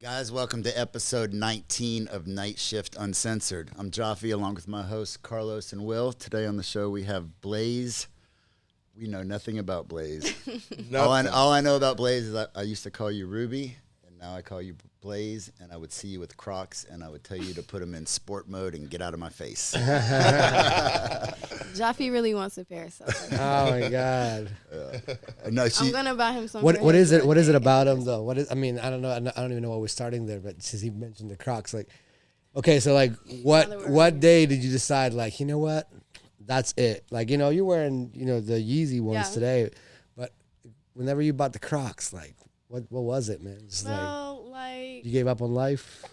Guys, welcome to episode 19 of Nightshift Uncensored. I'm Jaffe along with my hosts Carlos and Will. Today on the show we have Blaze. We know nothing about Blaze. all I know about Blaze is I used to call you Ruby, and now I call you Blaze, and I would see you with Crocs, and I would tell you to put them in sport mode and get out of my face. Jaffe really wants a pair, so. Oh my God! No, I'm gonna buy him some. What is it? What is it about him though? I mean, I don't know. I don't even know why we're starting there. But since he mentioned the Crocs, like, okay, so like, what day did you decide? Like, you know what? That's it. Like, you know, you're wearing the Yeezy ones today, but whenever you bought the Crocs, like, what was it, man? Just like you gave up on life.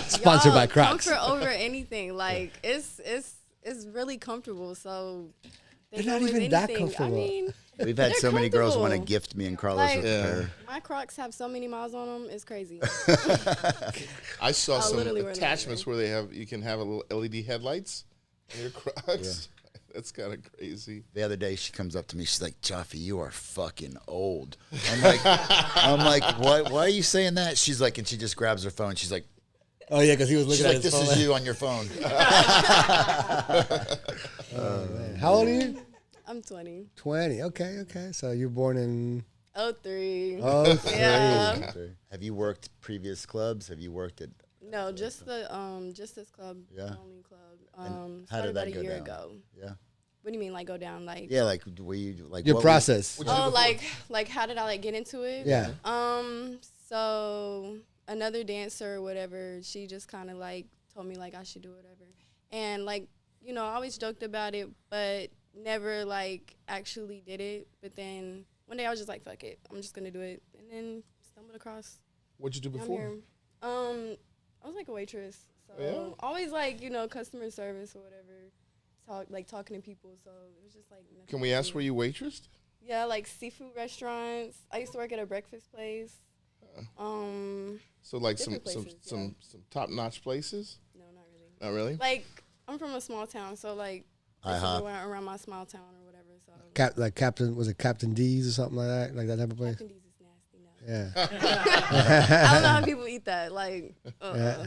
Sponsored by Crocs. Comfort over anything. Like it's really comfortable. So they're not even that comfortable. I mean, we've had so many girls want to gift me and Carlos with a pair. My Crocs have so many miles on them. It's crazy. I saw some attachments where you can have a little LED headlights on your Crocs. Yeah. That's kind of crazy. The other day, she comes up to me. She's like, "Jaffe, you are fucking old." I'm like, why are you saying that? She's like, and she just grabs her phone. She's like, "Oh yeah," because he was looking at his phone. This is you on your phone. Oh man, how old are you? I'm 20. 20. Okay. So you're born in 03. Oh, yeah. Have you worked previous clubs? Have you worked at? No, just this club. Yeah. Only club. How did that about go a year down? ago. Yeah. What do you mean, like go down? Like yeah, like were you like your process? Like how did I like get into it? Yeah. So another dancer or whatever, she just kind of like told me like I should do whatever, and like I always joked about it, but never like actually did it. But then one day I was just like, fuck it, I'm just gonna do it, and then stumbled across. What'd you do before? I was like a waitress, so always like customer service or whatever, talking to people. So it was just like. Can we ask where you waitressed? Yeah, like seafood restaurants. I used to work at a breakfast place. So like some top notch places? No, not really. Not really? Like I'm from a small town, so like around my small town or whatever. So Captain D's or something like that type of place? Captain D's is nasty now. Yeah. I don't know how people eat that. Like. Yeah.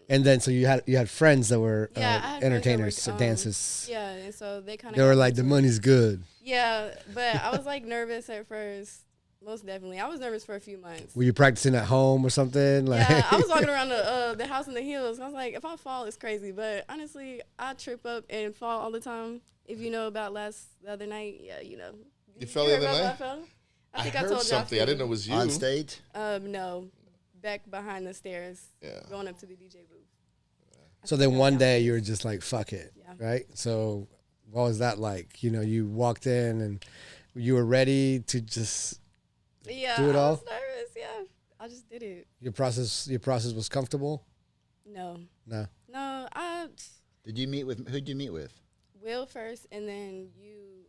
And then so you had friends that were entertainers, dancers. Yeah, and so they kind of. They were like, the money's good. Yeah, but I was like nervous at first. Most definitely, I was nervous for a few months. Were you practicing at home or something? Like yeah, I was walking around the house in the hills. I was like, if I fall, it's crazy. But honestly, I trip up and fall all the time. If you know about the other night, yeah, you know. You fell the other night? I think I heard told something. I didn't know it was you. On stage? No, back behind the stairs. Yeah. Going up to the DJ booth. So then one day you were just like, fuck it, right? So what was that like? You walked in and you were ready to just do it all? I was nervous, yeah. I just did it. Your process was comfortable? No. Who'd you meet with? Will first, and then you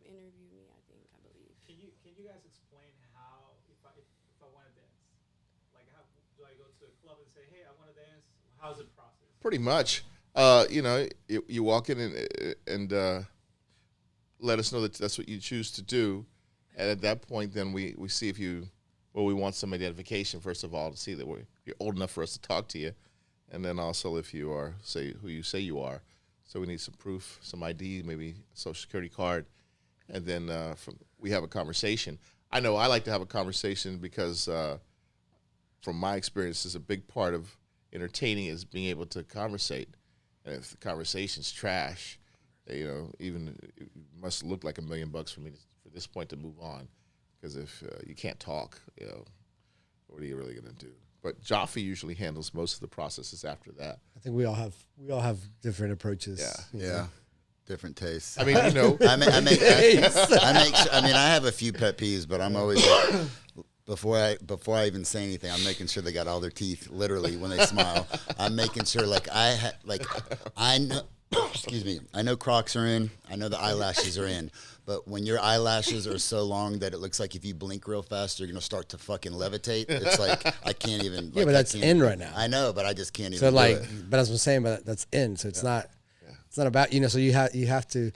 interviewed me, I believe. Can you guys explain how, if I want to dance, like how do I go to a club and say, hey, I want to dance? How's the process? Pretty much. You walk in and let us know that that's what you choose to do. And at that point, then we see if we want some identification, first of all, to see that you're old enough for us to talk to you. And then also if you are, who you say you are. So we need some proof, some ID, maybe a social security card. And then we have a conversation. I know I like to have a conversation because from my experience, is a big part of entertaining is being able to conversate. And if the conversation's trash, even it must look like $1 million for me for this point to move on. Because if you can't talk, what are you really going to do? But Jaffe usually handles most of the processes after that. I think we all have different approaches. Yeah. Different tastes. I mean, I have a few pet peeves, but I'm always like, before I even say anything, I'm making sure they got all their teeth literally when they smile. I'm making sure I know. Excuse me. I know Crocs are in. I know the eyelashes are in. But when your eyelashes are so long that it looks like if you blink real fast, you're going to start to fucking levitate. It's like, I can't even. Yeah, but that's in right now. I know, but I just can't so even do it. But as I'm saying, but that's in. So it's not. It's not about so you have to.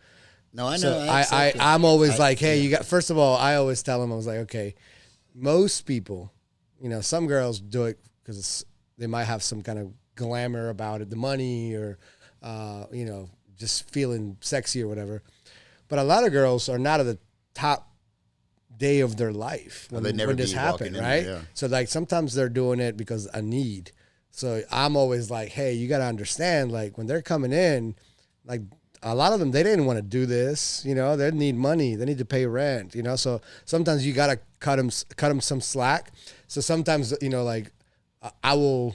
No, I know. So I'm always like, hey, you got. First of all, I always tell them, I was like, okay, most people You know, some girls do it because they might have some kind of glamour about it, the money, or you know, just feeling sexy or whatever. But a lot of girls are not at the top day of their life when this happened, right? There, yeah. So like sometimes they're doing it because a need. So I'm always like, hey, you got to understand, like when they're coming in, like a lot of them, they didn't want to do this, you know, they need money, they need to pay rent, you know? So sometimes you got to cut them some slack. So sometimes, you know, like I will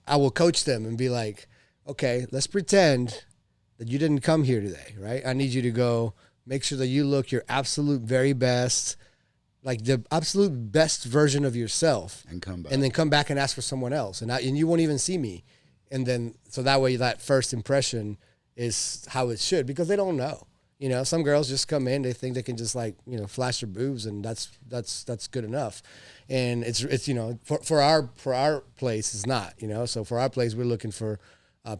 coach them and be like, okay, let's pretend that you didn't come here today, right? I need you to go make sure that you look your absolute very best, like the absolute best version of yourself. And come back. And then come back and ask for someone else. And you won't even see me. And then, so that way that first impression is how it should, because they don't know. You know, some girls just come in, they think they can just like, you know, flash their boobs and that's good enough. And it's you know, for our place, it's not, you know. So for our place, we're looking for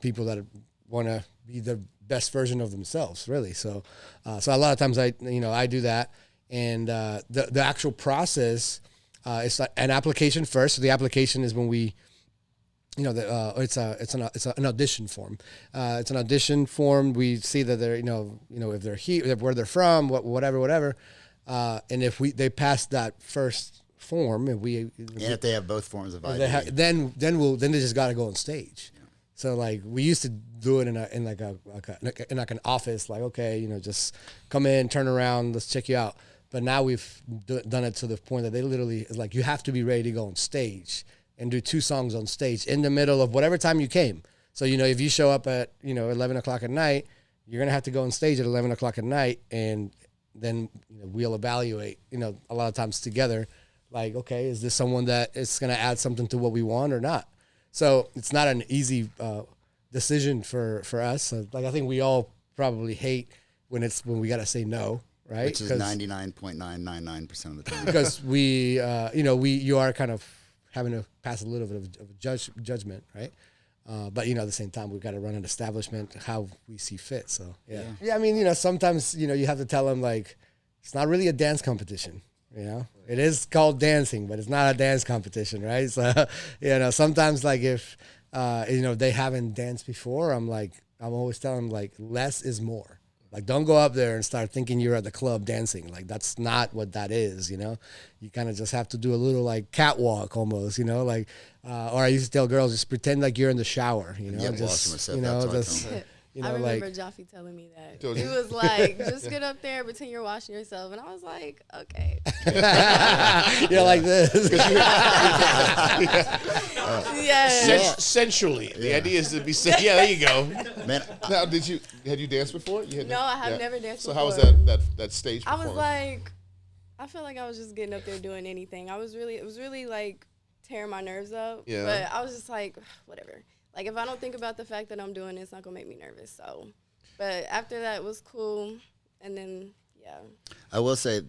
people that want to be the best version of themselves, really. So so a lot of times I do that. And the actual process is like an application first. So the application is when we, you know, it's an audition form. It's an audition form. We see that they're, you know, if they're here, where they're from, whatever. And if they pass that first form, and if they have both forms of ID, then they just got to go on stage. Yeah. So like we used to do it in like an office, like, okay, you know, just come in, turn around, let's check you out. But now we've done it to the point that they literally, like, you have to be ready to go on stage and do 2 songs on stage in the middle of whatever time you came. So, you know, if you show up at, you know, 11 o'clock at night, you're going to have to go on stage at 11 o'clock at night, and then, you know, we'll evaluate, you know, a lot of times together, like, okay, is this someone that is going to add something to what we want or not? So it's not an easy decision for us. So, like, I think we all probably hate when we got to say no. Right? Which is 99.999% of the time. Because you are kind of having to pass a little bit of a judgment, right? But, you know, at the same time, we've got to run an establishment how we see fit. So, yeah. I mean, you know, sometimes, you know, you have to tell them, like, it's not really a dance competition, you know? It is called dancing, but it's not a dance competition, right? So, you know, sometimes, like, if, you know, they haven't danced before, I'm always telling them, like, less is more. Like, don't go up there and start thinking you're at the club dancing. Like, that's not what that is, you know? You kind of just have to do a little, like, catwalk almost, you know? Like, or I used to tell girls, just pretend like you're in the shower, you know? Yeah, just, you know, just, you know, I remember like, Jaffe telling me that. He was like, just get up there, pretend you're washing yourself. And I was like, okay. you're like this. Yeah. Sensually. The idea is to be yeah, there you go. Man, Now, had you danced before? No, I have never danced so before. how was that stage I performance? was like, I felt like I was just getting up there doing anything. It was really like tearing my nerves up. Yeah. But I was just like, whatever. Like, if I don't think about the fact that I'm doing it, it's not going to make me nervous. So, but after that, it was cool. And then, yeah. I will say,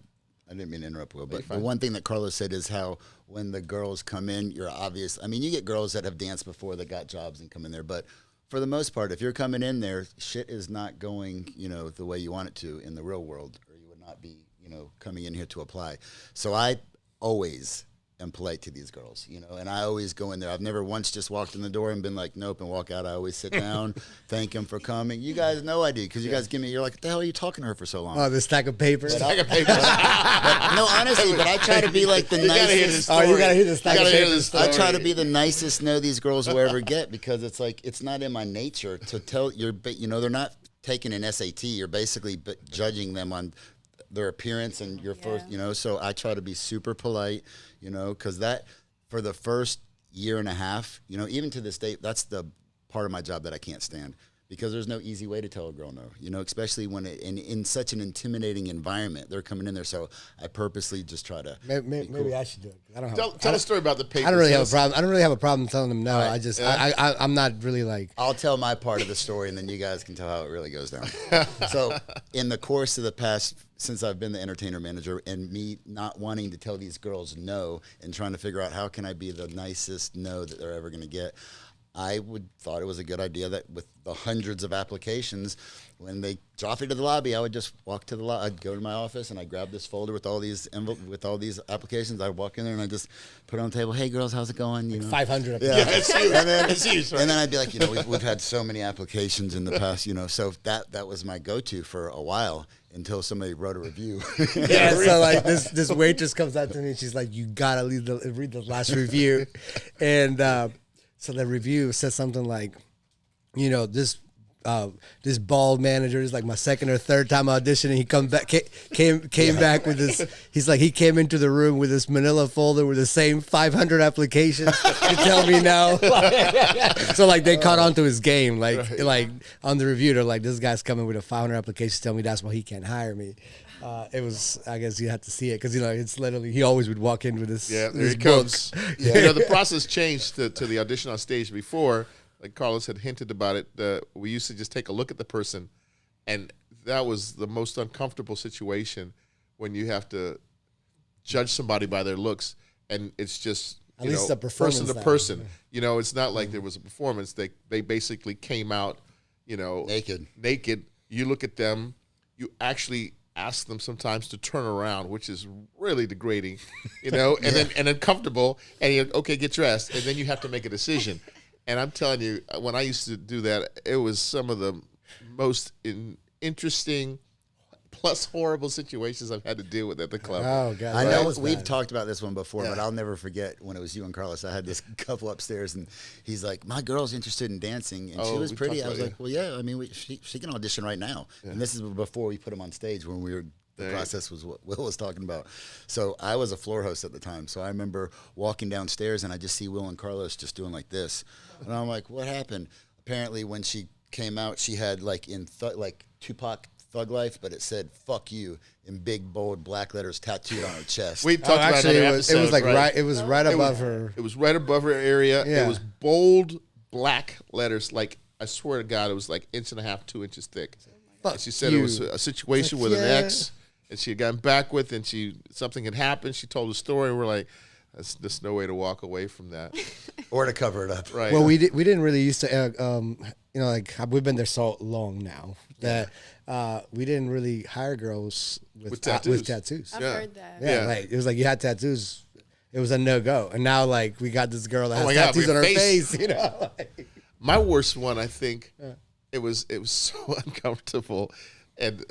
I didn't mean to interrupt, Will, but the one thing that Carlos said is how when the girls come in, you're obvious. I mean, you get girls that have danced before that got jobs and come in there, but for the most part, if you're coming in there, shit is not going, you know, the way you want it to in the real world, or you would not be, you know, coming in here to apply. So I always am polite to these girls, you know, and I always go in there. I've never once just walked in the door and been like, nope, and walk out. I always sit down, thank them for coming. You guys know I do, because you guys give me, you're like, what the hell are you talking to her for so long? Oh, the stack of papers. No, honestly, but I try to be like the nicest. Oh, you gotta hear the stack of papers. I try to be the nicest know these girls will ever get, because it's like, it's not in my nature to tell, you know, they're not taking an SAT. You're basically judging them on their appearance and your first, you know, so I try to be super polite, you know, because that, for the first year and a half, you know, even to this day, that's the part of my job that I can't stand, because there's no easy way to tell a girl no, you know, especially when in such an intimidating environment, they're coming in there. So I purposely just try to. Maybe I should do it. I don't have. Tell a story about the papers. I don't really have a problem. I don't really have a problem telling them no. Right. I just, I'm not really like. I'll tell my part of the story, and then you guys can tell how it really goes down. So in the course of the past, since I've been the entertainer manager, and me not wanting to tell these girls no and trying to figure out how can I be the nicest no that they're ever going to get, I thought it was a good idea that with the hundreds of applications, when they drop me to the lobby, I would just walk to the lobby. I'd go to my office and I'd grab this folder with all these applications. I'd walk in there and I'd just put it on the table. Hey, girls, how's it going? You know? 500. Yeah, it's huge. And then, It's huge, right? And then I'd be like, we've had so many applications in the past, so that was my go-to for a while until somebody wrote a review. Yeah, so like this waitress comes up to me and she's like, you gotta read the last review. And so the review says something like, this bald manager is like my second or third time auditioning. He came back with this. He's like, he came into the room with this manila folder with the same 500 applications to tell me no. So like they caught on to his game. Like on the review, they're like, this guy's coming with a 500 applications. Tell me that's why he can't hire me. It was, I guess you have to see it because it's literally, he always would walk in with this. Yeah, there this he book. comes. Yeah. The process changed to the audition on stage before. Like Carlos had hinted about it, we used to just take a look at the person, and that was the most uncomfortable situation when you have to judge somebody by their looks, and it's just At least a person to performance person. It's not like there was a performance. They basically came out, Naked. You look at them, you actually ask them sometimes to turn around, which is really degrading, and then uncomfortable, and you're okay, get dressed, and then you have to make a decision. And I'm telling you, when I used to do that, it was some of the most interesting plus horrible situations I've had to deal with at the club. Oh, God. I That know was we've bad. talked about this one before, but I'll never forget when it was you and Carlos. I had this couple upstairs, and he's like, my girl's interested in dancing, and she Oh, was we pretty. talked I was about like, well, yeah, I mean, she can audition right now. And this is before we put him on stage when the process was what Will was talking about. So I was a floor host at the time. So I remember walking downstairs, and I just see Will and Carlos just doing like this. And I'm like, what happened? Apparently, when she came out, she had like Tupac Thug Life, but it said "fuck you" in big bold black letters tattooed on her chest. We talked about Actually, that it was like right. It was right above her. It was right above her area. Yeah. It was bold black letters. Like, I swear to God, it was like 1.5 to 2 inches thick. Fuck And she said you. it was a situation Like, with an yeah. ex, and she had gotten back with, and something had happened. She told a story, and we're like, there's no way to walk away from that. Or to cover it up. Right. Well, we didn't really used to, like we've been there so long now that we didn't really hire girls with tattoos. I've Yeah. heard that. Yeah, like it was like you had tattoos, it was a no go, and now like we got this girl that has my God, tattoos your on her face. face. My worst one, I think, it was so uncomfortable, and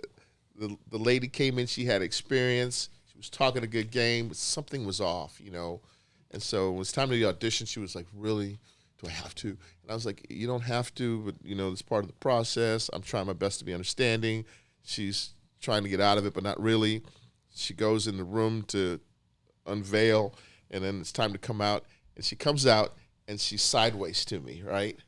the lady came in. She had experience. She was talking a good game, but something was off, And so when it was time to the audition, she was like, "Really? Do I have to?" And I was like, "You don't have to, but it's part of the process. I'm trying my best to be understanding." She's trying to get out of it, but not really. She goes in the room to unveil, and then it's time to come out. And she comes out, and she's sideways to me, right?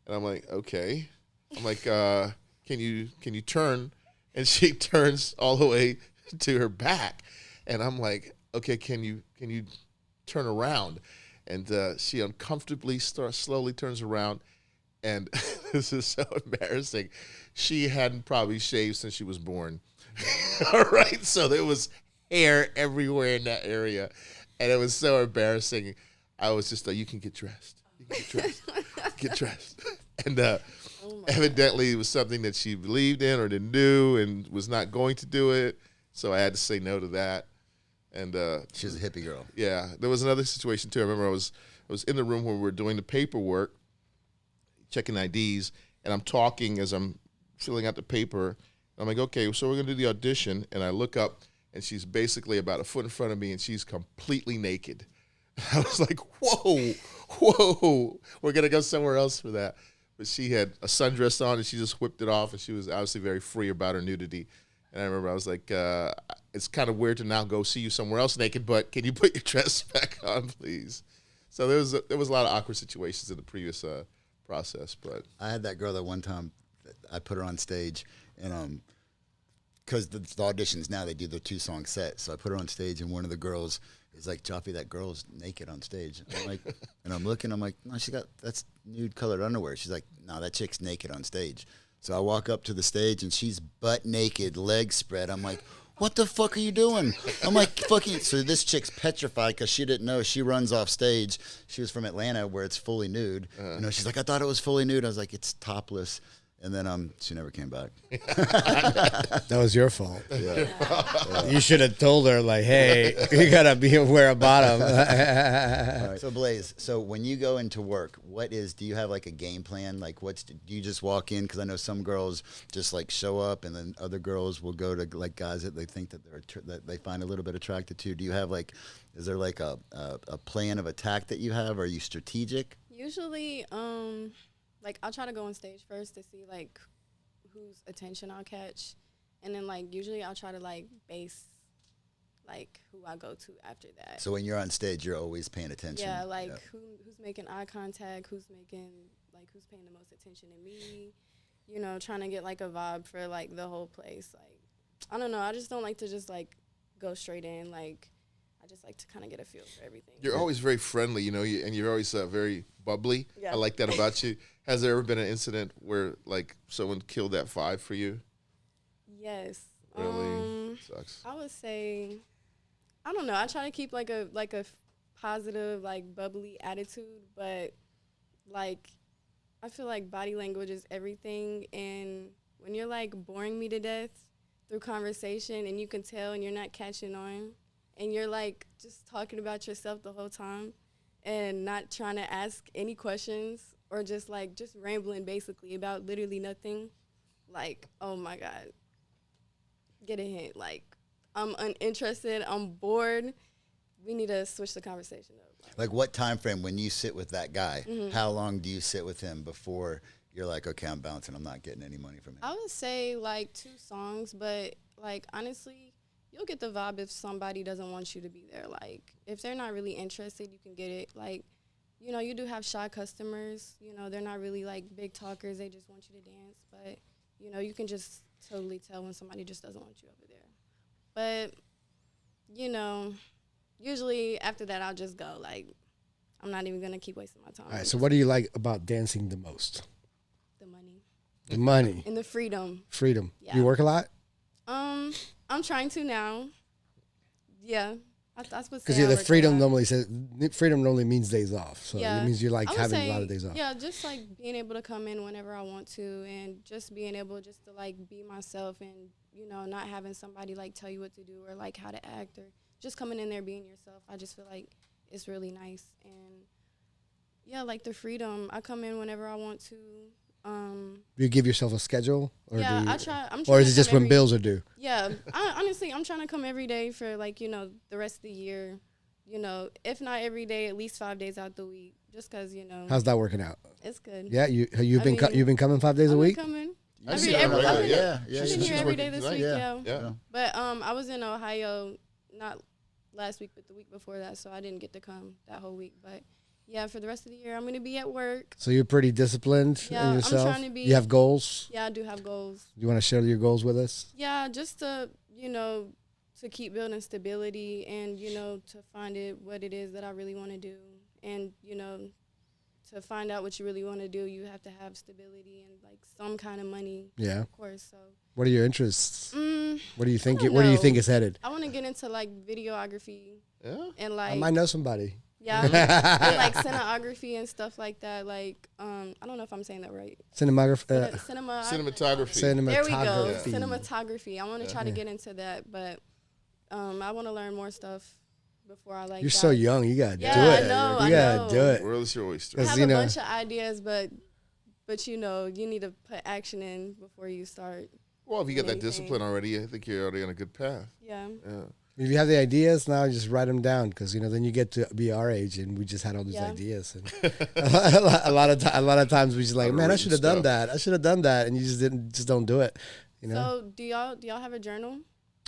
And I'm like, okay. I'm like, can you turn? And she turns all the way to her back, and I'm like, okay, can you turn around? And she uncomfortably slowly turns around, and this is so embarrassing. She hadn't probably shaved since she was born. All right, so there was hair everywhere in that area, and it was so embarrassing. I was just like, you can get dressed. You can get dressed. Get dressed. And evidently it was something that she believed in or didn't do and was not going to do it, so I had to say no to that. And She was a hippie girl. yeah, there was another situation too. I remember I was in the room when we were doing the paperwork, checking IDs, and I'm talking as I'm filling out the paper. I'm like, okay, so we're gonna do the audition, and I look up, and she's basically about a foot in front of me, and she's completely naked. I was like, whoa, we're gonna go somewhere else for that. But she had a sundress on, and she just whipped it off, and she was obviously very free about her nudity. And I remember I was like, it's kind of weird to now go see you somewhere else naked, but can you put your dress back on, please? So there was a lot of awkward situations in the previous process. But I had that girl that one time, I put her on stage, and because the auditions now, they do the 2-song set. So I put her on stage, and one of the girls is like, Joffy, that girl's naked on stage. I'm like, and I'm looking, I'm like, no, that's nude colored underwear. She's like, no, that chick's naked on stage. So I walk up to the stage, and she's butt naked, legs spread. I'm like, what the fuck are you doing? I'm like, fucking. So this chick's petrified because she didn't know. She runs off stage. She was from Atlanta where it's fully nude. She's like, I thought it was fully nude. I was like, it's topless. And then she never came back. That was your fault. Yeah. You should have told her, like, hey, you got to wear a bottom. All right. So Blaze, so when you go into work, do you have like a game plan? Like do you just walk in? Because I know some girls just like show up, and then other girls will go to like guys that they think that that they find a little bit attracted to. Do you have like, is there like a plan of attack that you have? Are you strategic? Usually, like, I'll try to go on stage first to see, like, whose attention I'll catch. And then, like, usually I'll try to, like, base, like, who I go to after that. So when you're on stage, you're always paying attention. Yeah, like, who's making eye contact, who's paying the most attention to me, you know, trying to get, like, a vibe for, like, the whole place. Like, I don't know. I just don't like to just, like, go straight in. Like, I just like to kind of get a feel for everything. You're always very friendly, you know, and you're always very bubbly. Yeah. I like that about you. Has there ever been an incident where, like, someone killed that vibe for you? Yes. Really? Sucks. I would say, I don't know. I try to keep like a positive, like, bubbly attitude, but like, I feel like body language is everything. And when you're like boring me to death through conversation, and you can tell, and you're not catching on, and you're like just talking about yourself the whole time, and not trying to ask any questions, or just rambling basically about literally nothing, like, oh my God, get a hint. Like, I'm uninterested, I'm bored, we need to switch the conversation up. Like, what time frame when you sit with that guy, how long do you sit with him before you're like, okay, I'm bouncing, I'm not getting any money from him? I would say like 2 songs, but like, honestly, you'll get the vibe if somebody doesn't want you to be there. Like, if they're not really interested, you can get it. Like, you know, you do have shy customers. You know, they're not really, like, big talkers. They just want you to dance. But, you know, you can just totally tell when somebody just doesn't want you over there. But, you know, usually after that, I'll just go. Like, I'm not even going to keep wasting my time. All right, so what do you like about dancing the most? The money. The money. And the freedom. Freedom. Yeah. You work a lot? I'm trying to now. Yeah. I was Because the freedom normally means days off. So it means you're like having a lot of days off. Yeah, just like being able to come in whenever I want to, and just being able just to like be myself, and, you know, not having somebody like tell you what to do or like how to act, or just coming in there being yourself. I just feel like it's really nice. And yeah, like the freedom. I come in whenever I want to. Do you give yourself a schedule? Or yeah, I try. Or is it just when bills are due? Yeah, honestly, I'm trying to come every day for, like, you know, the rest of the year. You know, if not every day, at least 5 days out the week. Just because, you know. How's that working out? It's good. Yeah, you've been coming 5 days a week? Coming. I've been here every day this week. Yeah. But I was in Ohio, not last week, but the week before that, so I didn't get to come that whole week. But yeah, for the rest of the year, I'm going to be at work. So you're pretty disciplined in yourself? I'm trying to be. You have goals? Yeah, I do have goals. You want to share your goals with us? Yeah, just to, you know, to keep building stability, and, you know, to find what it is that I really want to do. And, you know, to find out what you really want to do, you have to have stability and, like, some kind of money. Yeah. Of course, so. What are your interests? Where do you think I don't where do you know. think it's headed? I want to get into, like, videography. Yeah. And, like. I might know somebody. Yeah, and like cinematography and stuff like that. Like, I don't know if I'm saying that right. Cinematography. Cinematography. There we go. Yeah. Cinematography. I want to try to get into that, but I want to learn more stuff before I like. You're so young. You gotta do it. I know. You gotta do it. World is your oyster. I have you a know- bunch of ideas, but you know, you need to put action in before you start. Well, if you get that anything. discipline already, I think you're already on a good path. Yeah. Yeah. If you have the ideas now, just write them down, because, you know, then you get to be our age and we just had all these Yeah. ideas. And a lot of times we just like, man, I should have done stuff. that. I should have done that, and you just don't do it. You know, So do y'all have a journal?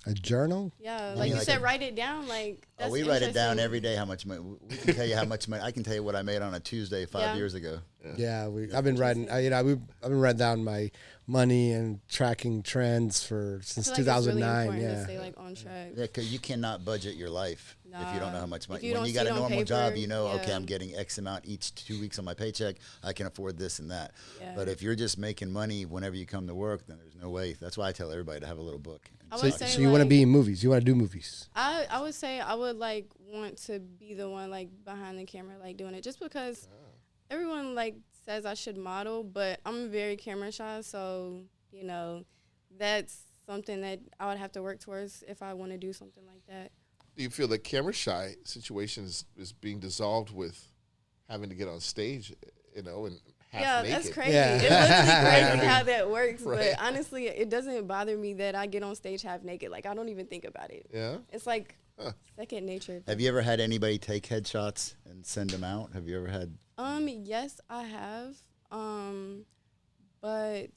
a journal. Yeah, I like mean, you like said, write it down. Like, that's we write it down interesting. every day how much money. We can tell you how much money. I can tell you what I made on a Tuesday 5 years ago. Yeah, I've been writing. I've been writing down my money and tracking trends since I feel like it's really 2009. important Yeah. to stay like on track. Yeah, because you cannot budget your life if you don't know how much If money. you When don't you see got it a on normal job, paper, you know, okay, yeah. I'm getting X amount each 2 weeks on my paycheck. I can afford this and that. Yeah. But if you're just making money whenever you come to work, then there's no way. That's why I tell everybody to have a little book. And I So, would say so you want to like, be in movies? You want to do movies? I would say I would like want to be the one like behind the camera like doing it, just because everyone like says I should model, but I'm very camera shy, so you know that's something that I would have to work towards if I want to do something like that. Do you feel the camera shy situation is being dissolved with having to get on stage, and half naked? That's crazy. Yeah. It's literally crazy how that works. Right. But honestly, it doesn't bother me that I get on stage half naked. Like I don't even think about it. Yeah. It's like second nature. Have you ever had anybody take headshots and send them out? Have you ever had? Yes, I have. But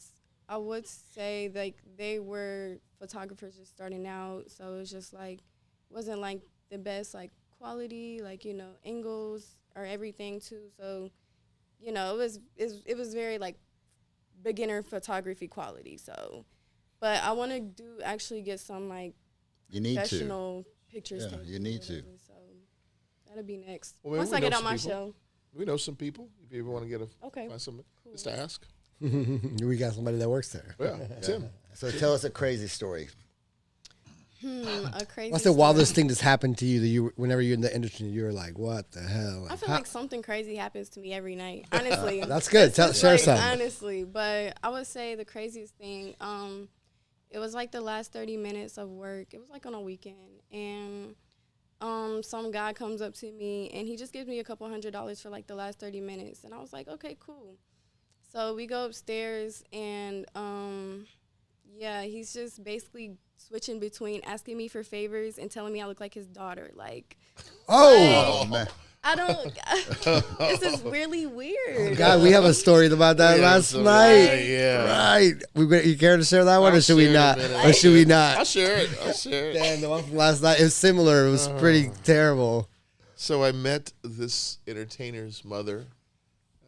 I would say like they were photographers just starting out, so it was just like wasn't like the best like quality, like angles or everything too. So it was very like beginner photography quality. So, but I want to actually get some like You need to. professional pictures. Yeah, taken you or need to. whatever. So that'll be next Well, once we I get know on my some people. show. We know some people. If you ever want to get Okay. find somebody, Cool. just to ask. We got somebody that works there. Yeah, Tim. So tell us a crazy story. A crazy. What's the story. wildest thing that's happened to you that whenever you're in the industry, you were like, "What the hell?" I feel like something crazy happens to me every night. Honestly, That's good. It's just Share like, some. honestly, but I would say the craziest thing. It was like the last 30 minutes of work. It was like on a weekend, and some guy comes up to me and he just gives me a couple $100 for like the last 30 minutes, and I was like, okay, cool. So we go upstairs, and he's just basically switching between asking me for favors and telling me I look like his daughter. Like, Oh, man. I don't. This is really weird. God, we have a story about that last night. Yeah. Right. You care to share that one, or should we not? Or should we not? I'll share it. I'll share it. Damn, the one from last night is similar. It was pretty terrible. So I met this entertainer's mother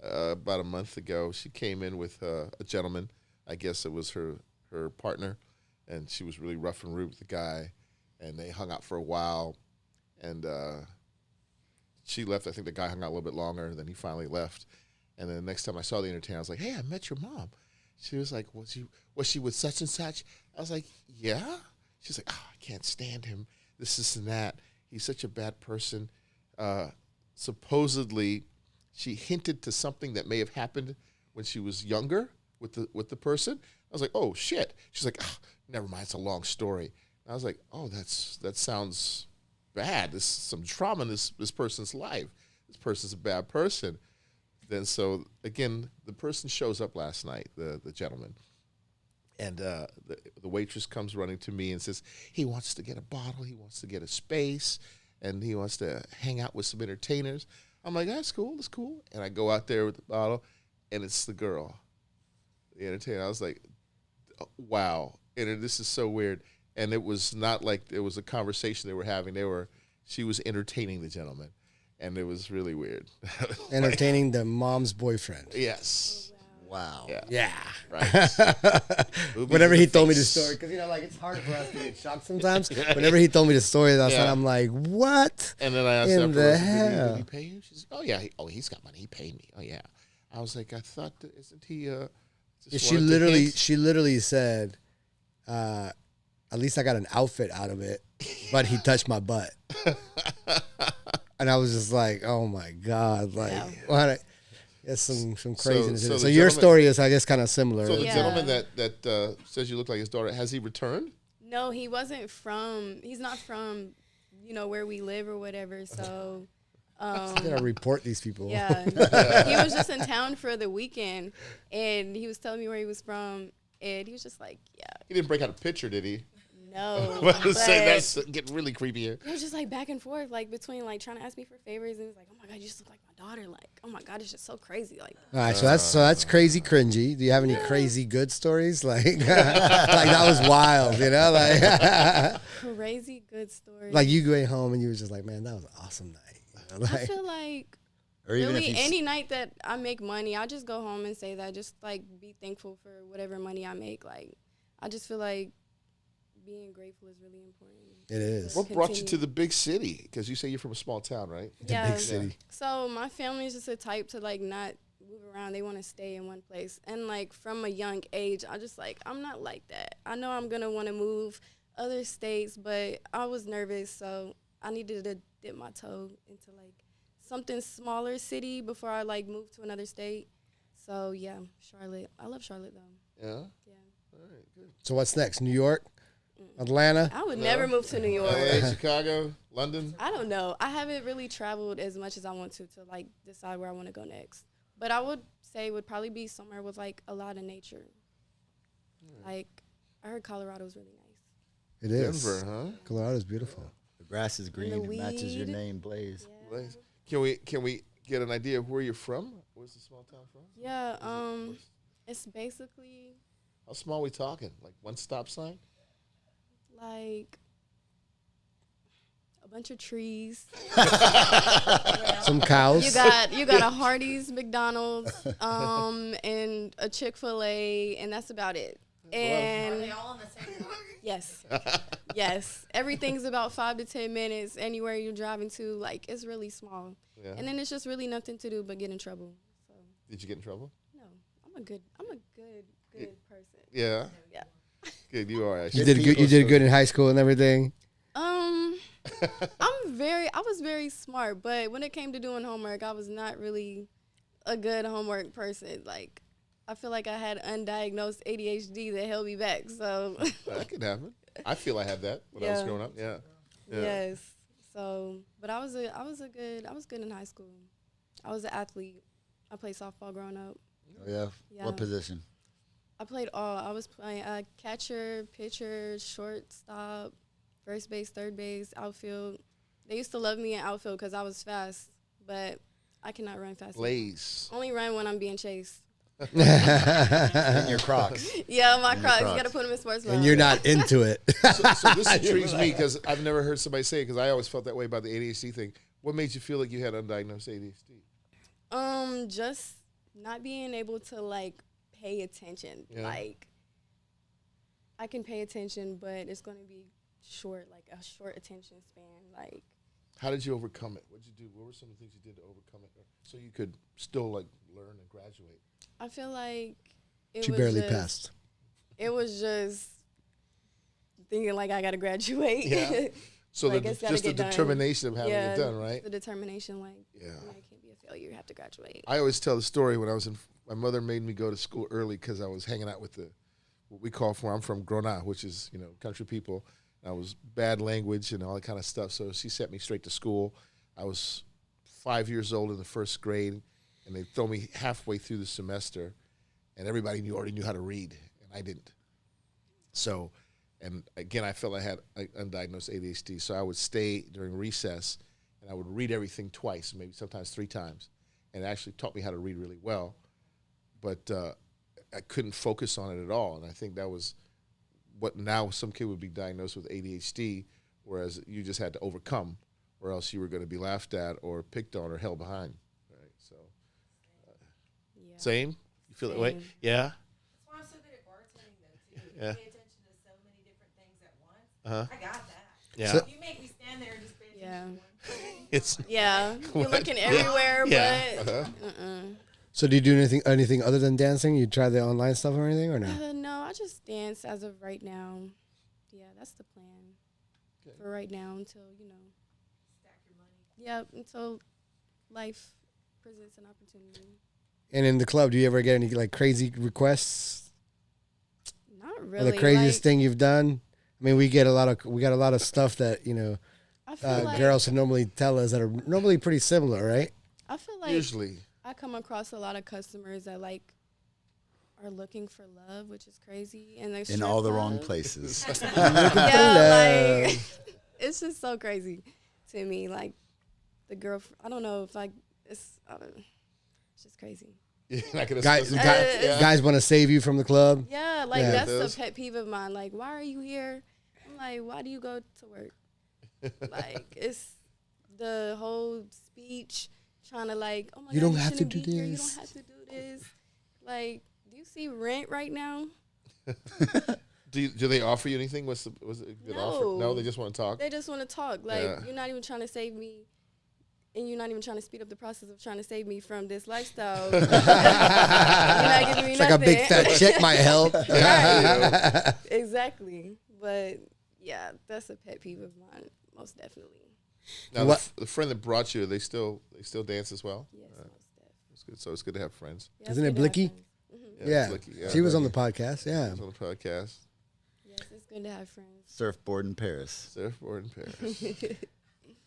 about a month ago. She came in with a gentleman. I guess it was her partner, and she was really rough and rude with the guy, and they hung out for a while, and she left. I think the guy hung out a little bit longer, then he finally left. And then the next time I saw the entertainer, I was like, "Hey, I met your mom." She was like, was she with such and such? I was like, "Yeah." She's like, "Oh, I can't stand him. This and that. He's such a bad person." Supposedly, she hinted to something that may have happened when she was younger with the person. I was like, "Oh shit." She's like, "Oh, never mind. It's a long story." And I was like, "Oh, that sounds bad. There's some trauma in this person's life. This person's a bad person." Then so again, the person shows up last night, the gentleman, and the waitress comes running to me and says he wants to get a bottle, he wants to get a space, and he wants to hang out with some entertainers. I'm like, that's cool. And I go out there with the bottle, and it's the girl, the entertainer. I was like, wow. And this is so weird. And it was not like it was a conversation they were having. She was entertaining the gentleman, and it was really weird. Entertaining the mom's boyfriend. Yes. Wow. Yeah. Yeah. Right. Whenever he told me the story, because it's hard for us to get shocked sometimes. Whenever he told me the story last night, I'm like, what? And then I asked in afterwards, the did hell? he pay you? She's like, oh yeah, he's got money. He paid me. Oh yeah. I was like, I thought, isn't he? Just She wanted to hint? literally said, at least I got an outfit out of it, but he touched my butt. And I was just like, oh my God, like what? It's some craziness in it. So your story is, I guess, kind of similar. So the Yeah. gentleman that says you look like his daughter, has he returned? No, he wasn't from. He's not from, where we live or whatever. So, I gotta report these people. yeah, he was just in town for the weekend, and he was telling me where he was from, and he was just like, yeah, He didn't break out a picture, did he? no. I was but saying that's getting really creepy here. it was just like back and forth, like between like trying to ask me for favors, and it was like, oh my God, you just look like my daughter. Like, oh my God, it's just so crazy. Like, All right, so that's crazy cringy. Do you have any crazy good stories? Like, like that was wild, like, crazy good story. like you going home and you was just like, man, that was an awesome night. I Like, feel like Or even really if you any night that I make money, I just go home and say that. Just like be thankful for whatever money I make. Like, I just feel like being grateful is really important. it is. What brought you to the big city? Because you say you're from a small town, right? Yeah. Big city. So my family is just the type to like not move around. They want to stay in one place. And like from a young age, I just like, I'm not like that. I know I'm going to want to move other states, but I was nervous, so I needed to dip my toe into like something smaller city before I like moved to another state. So yeah, Charlotte. I love Charlotte though. Yeah. Yeah. All right. Good. So what's next? New York, Atlanta. I would never move to New York. LA, Chicago, London. I don't know. I haven't really traveled as much as I want to like decide where I want to go next. But I would say it would probably be somewhere with like a lot of nature. Like I heard Colorado's really nice. It is. Denver, huh? Colorado's beautiful. The grass is green. the It matches your weed. name, Blaze. Yeah. Nice. Can we get an idea of where you're from? Where's the small town from? Yeah. It's basically How small are we talking? Like one stop sign? like a bunch of trees. Some cows. You got a Hardee's, McDonald's, and a Chick-fil-A, and that's about it. And Are they all on the same block? yes, yes, everything's about 5 to 10 minutes anywhere you're driving to. Like it's really small, Yeah. and then it's just really nothing to do but get in trouble. So Did you get in trouble? no, I'm a good person. Yeah. Yeah. Good. You are You actually. did good. You did good in high school and everything. I was very smart, but when it came to doing homework, I was not really a good homework person. Like, I feel like I had undiagnosed ADHD that held me back. So, That could happen. I feel I had that when I was Yeah. growing up. Yeah. Yeah. yes. So, but I was good in high school. I was an athlete. I played softball growing up. Oh, yeah. Yeah. What position? I played all. I was playing catcher, pitcher, shortstop, first base, third base, outfield. They used to love me in outfield because I was fast, but I cannot run fast. Blaze. Only run when I'm being chased. In your Crocs. Yeah, my your Crocs. You Crocs. got to put them in sports And you're not into it. So this intrigues me because I've never heard somebody say it because I always felt that way about the ADHD thing. What made you feel like you had undiagnosed ADHD? Just not being able to like pay attention. Yeah. Like I can pay attention, but it's going to be short, like a short attention span. Like How did you overcome it? What did you do? What were some of the things you did to overcome it so you could still like learn and graduate? I feel like it She was barely just, passed. It was just thinking like I got to graduate. Yeah. So Like, the, it's gotta just the get done. determination of having Yeah, it done, right? The determination, like Yeah. you know, it can't be a failure. You have to graduate. I always tell the story when I was in. My mother made me go to school early because I was hanging out with what we call I'm from Gronau, which is country people. And I was bad language and all that kind of stuff. So she sent me straight to school. I was 5 years old in the first grade, and they throw me halfway through the semester, and everybody already knew how to read, and I didn't. So, and again, I felt I had undiagnosed ADHD. So I would stay during recess, and I would read everything twice, maybe sometimes 3 times, and it actually taught me how to read really well. But I couldn't focus on it at all, and I think that was what now some kid would be diagnosed with ADHD, whereas you just had to overcome, or else you were going to be laughed at or picked on or held behind. Right? So, Yeah. same? You feel that way? Same. Yeah. That's why I'm so good at bartending, though, too. You Yeah. pay attention to so many different things at once. Uh-huh. I got that. Yeah. So- You make me stand there and just pay attention Yeah. to one thing. It's Yeah, you're looking everywhere, Yeah. but Uh-huh. So do you do anything other than dancing? You try the online stuff or anything or no? No, I just dance as of right now. Yeah, that's the plan Okay. for right now until Stack your money. Yeah, until life presents an opportunity. And in the club, do you ever get any like crazy requests? Not Or really. the craziest like, thing you've done? I mean, we got a lot of stuff that I feel like girls would normally tell us that are normally pretty similar, right? I feel like usually. I come across a lot of customers that like are looking for love, which is crazy, and they're In all the stressed wrong out. places. Yeah, like it's just so crazy to me. Like the girl, I don't know if it's just crazy. You're not gonna Guys, specify- Yeah. guys want to save you from the club. Yeah, like Yeah. that's Those- a pet peeve of mine. Like, why are you here? I'm like, why do you go to work? Like, it's the whole speech trying to like, oh my You God, don't have to shouldn't do be here. You this. don't have to do this. Like, do you see Rent right now? Do they offer you anything? Was it a good offer? No, No. they just want to talk. They just want to talk. Like, Yeah. you're not even trying to save me. And you're not even trying to speed up the process of trying to save me from this lifestyle. You're not giving me It's like a big nothing. fat check might help. Right. Exactly. But Yeah, that's a pet peeve of mine, most definitely. Now, What- the friend that brought you, they still dance as well. Yes, most definitely. It's good. So it's good to have friends. Yeah, Isn't it's it good to have Blicky? friends. Yeah. Blicky, She was on the podcast. She Yeah. was on the podcast. Yes, it's good to have friends. Surfboard in Paris. Surfboard in Paris.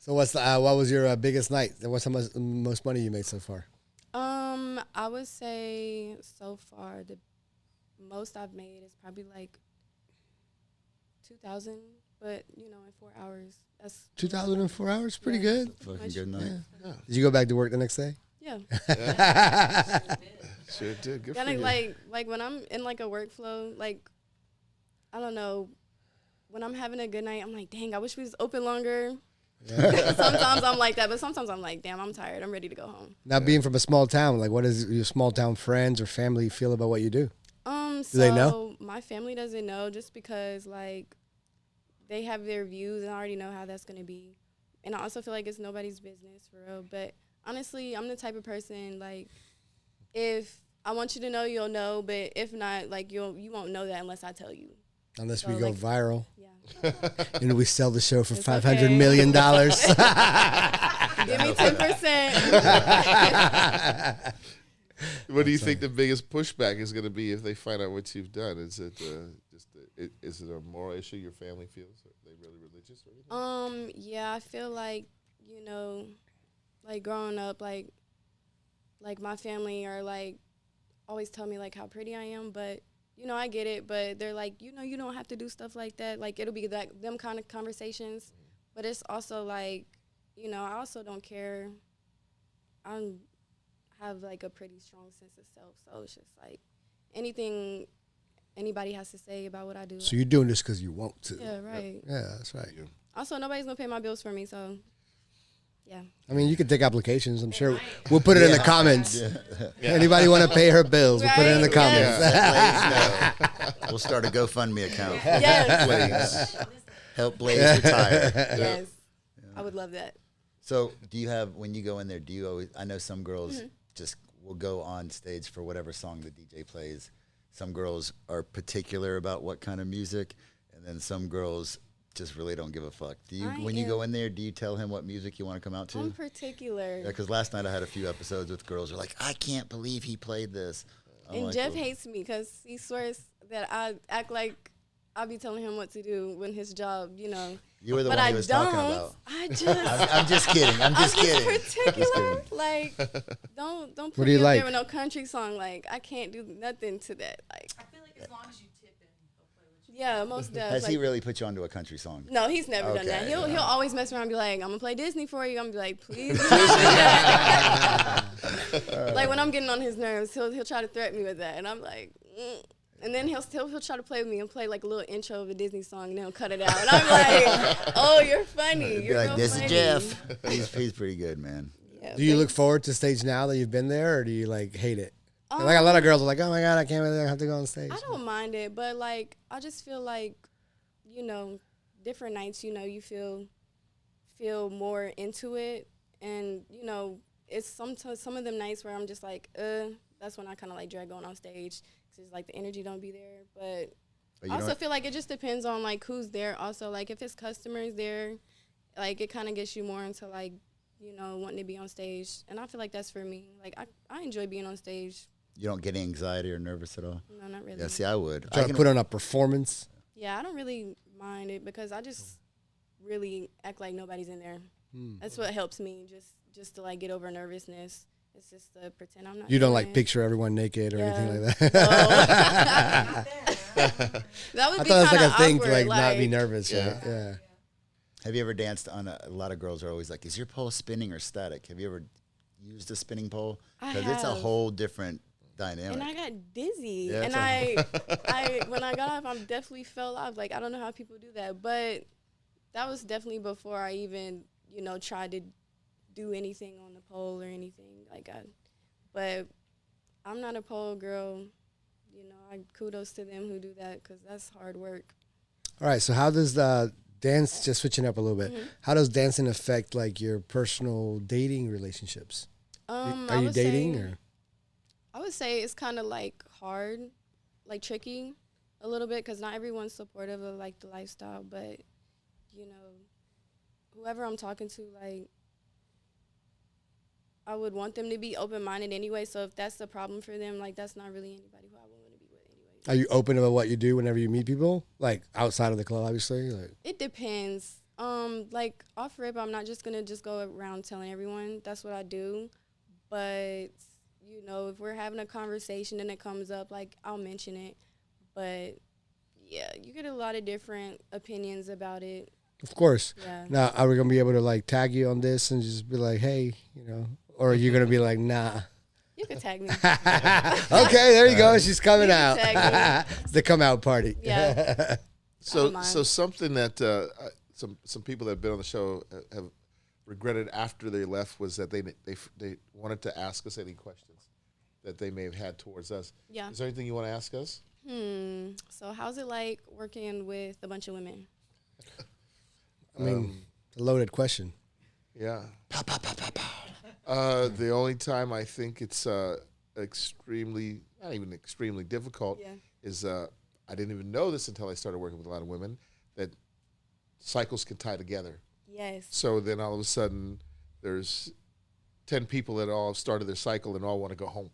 So what was your biggest night? What's the most money you made so far? I would say so far the most I've made is probably like 2,000, but in 4 hours. That's 2,004 hours. Pretty Yeah. good. Fucking good night. Did you go back to work the next day? Yeah. Sure did. Good for Kind you. of like when I'm in like a workflow, like I don't know, when I'm having a good night, I'm like, dang, I wish we was open longer. Sometimes I'm like that, but sometimes I'm like, damn, I'm tired. I'm ready to go home. Now, being from a small town, like, what does your small town friends or family feel about what you do? So they know? my family doesn't know just because like they have their views and I already know how that's gonna be. And I also feel like it's nobody's business for real. But honestly, I'm the type of person like if I want you to know, you'll know, but if not, like you won't know that unless I tell you. Unless So, we go like- viral Yeah. and we sell the show for It's $500 okay. million. Give me 10%. What do you think the biggest pushback is going to be if they find out what you've done? Is it is it a moral issue your family feels? Are they really religious or anything? Yeah, I feel like, like growing up, like my family are like always tell me like how pretty I am, but I get it, but they're like, you don't have to do stuff like that. Like it'll be like them kind of conversations, but it's also like, I also don't care. I have like a pretty strong sense of self, so it's just like anything anybody has to say about what I do. So you're doing this because you want to. Yeah, right. Yeah, that's right. Also, nobody's gonna pay my bills for me, so yeah. I mean, you can take applications. I'm sure we'll put it in the comments. Anybody want to pay her bills? We'll put it in the Right, comments. Let Blaze know. We'll start a GoFundMe account. Yes. Blaze. Help Blaze retire. Yes. I would love that. So do you have, when you go in there, do you always, I know some girls just will go on stage for whatever song the DJ plays. Some girls are particular about what kind of music, and then some girls just really don't give a fuck. Do you, when you go in there, do you tell him what music you want to come out to? I'm particular. Yeah, because last night I had a few episodes with girls who are like, I can't believe he played this. I'm And like, Jeff well, hates me because he swears that I act like I be telling him what to do when his job, you were the but one I he was don't. talking about. I just. I'm just kidding. I'm just kidding. Particular. Like, don't put What do me you up like? there with no country song. Like, I can't do nothing to that. Like, I feel like as long as you tip him, he'll play with you. yeah, most definitely. Has he really put you onto a country song? No, he's never done that. Okay, He'll always mess around and be like, I'm gonna play Disney for you. I'm gonna be like, please. do that. Like when I'm getting on his nerves, he'll try to threaten me with that, and I'm like, and then he'll try to play with me and play like a little intro of a Disney song, and then he'll cut it out, and I'm like, oh, you're funny. Be You're like, so this funny. is Jeff. He's pretty good, man. Yeah, Do you but- look forward to stage now that you've been there, or do you like hate it? Like a lot of girls are like, oh my God, I can't believe I have to go on stage. I don't mind it, but like I just feel like, different nights, you feel more into it, and it's sometimes some of them nights where I'm just like, that's when I kind of like dread going on stage because it's like the energy don't be there. But But I also feel like it just depends on like who's there. Also, like if it's customers there, like it kind of gets you more into like wanting to be on stage, and I feel like that's for me. Like I enjoy being on stage. You don't get any anxiety or nervous at all? No, not really. Yeah, see, I would. Try I to put on a performance. Yeah, I don't really mind it because I just really act like nobody's in there. That's what helps me, just to like get over nervousness. It's just to pretend I'm not. You don't doing like it. picture everyone naked or anything like that. That would I be thought that's kind like of a thing awkward. to like not be like- nervous. Yeah. Right? Yeah. Have you ever danced on a lot of girls are always like, is your pole spinning or static? Have you ever used a spinning pole? I Because it's a have. whole different dynamic. And I got dizzy, Yeah, and I when I got off, I definitely fell off. Like I don't know how people do that, but that was definitely before I even tried to do anything on the pole or anything like I. But I'm not a pole girl. I kudos to them who do that because that's hard work. All right. So how does the dance, just switching up a little bit, Mm-hmm. how does dancing affect like your personal dating relationships? I Are you would dating say- or? I would say it's kind of like hard, like tricky, a little bit because not everyone's supportive of like the lifestyle, but you know, whoever I'm talking to, like, I would want them to be open-minded anyway. So if that's the problem for them, like, that's not really anybody who I would want to be with anyway. Are you open about what you do whenever you meet people, like outside of the club, obviously? Like, It depends. Like off rip, I'm not just gonna just go around telling everyone that's what I do, but you know, if we're having a conversation and it comes up, like I'll mention it. But yeah, you get a lot of different opinions about it. of course. Yeah. Now, are we gonna be able to like tag you on this and just be like, hey, you know, or are you gonna be like, nah? You could tag me. Okay, there you go. She's coming You out. can tag It's the come out party. Yeah. So mind. something that some people that have been on the show have regretted after they left was that they wanted to ask us any questions that they may have had towards us. Yeah. Is there anything you want to ask us? So how's it like working with a bunch of women? I mean, it's a loaded question. Yeah. The only time I think it's extremely, not even extremely difficult, Yeah. is I didn't even know this until I started working with a lot of women, that cycles can tie together. Yes. So then all of a sudden, there's 10 people that all started their cycle and all want to go home.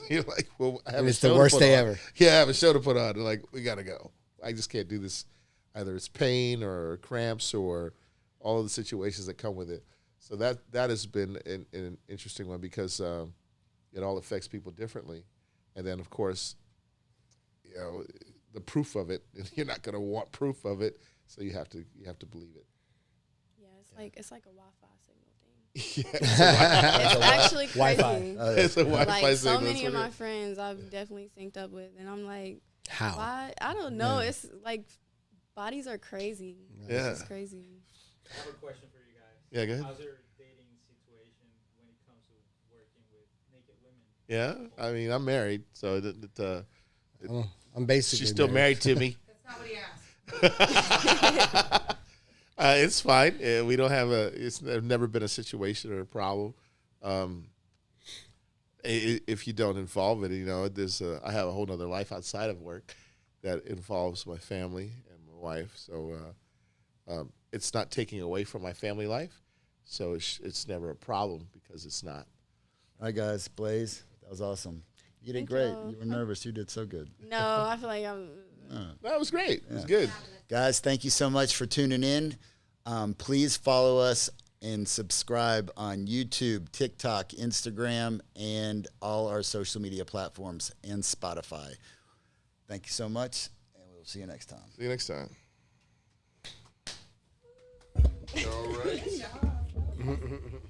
You're like, well, I have And a it's the show to worst put day on. ever. Yeah, I have a show to put on. They're like, we got to go. I just can't do this. Either it's pain or cramps or all of the situations that come with it. So that has been an interesting one because it all affects people differently. And then, of course, you know, the proof of it, you're not going to want proof of it, so you have to believe it. Yeah, it's like a Wi-Fi signal thing. Yeah. It's actually crazy. Wi-Fi. It's a Wi-Fi Like so signal, many that's of what my it is. friends I've definitely synced up with, and I'm like, How? why? I don't know. It's like bodies are crazy. Yeah. It's crazy. I have a question for you guys. Yeah, go ahead. How's your dating situation when it comes to working with naked women? Yeah, I mean, I'm married, so Oh, I'm basically she's still married to me. That's not what he asked. It's fine. We don't have it's never been a situation or a problem. If you don't involve it, you know, I have a whole nother life outside of work that involves my family and my wife. So it's not taking away from my family life. So it's never a problem because it's not. All right, guys, Blaze, that was awesome. You did Thank great. you. You were nervous. You did so good. No, I feel like I'm. That was great. It was good. Guys, thank you so much for tuning in. Please follow us and subscribe on YouTube, TikTok, Instagram, and all our social media platforms and Spotify. Thank you so much, and we'll see you next time. See you next time. All right.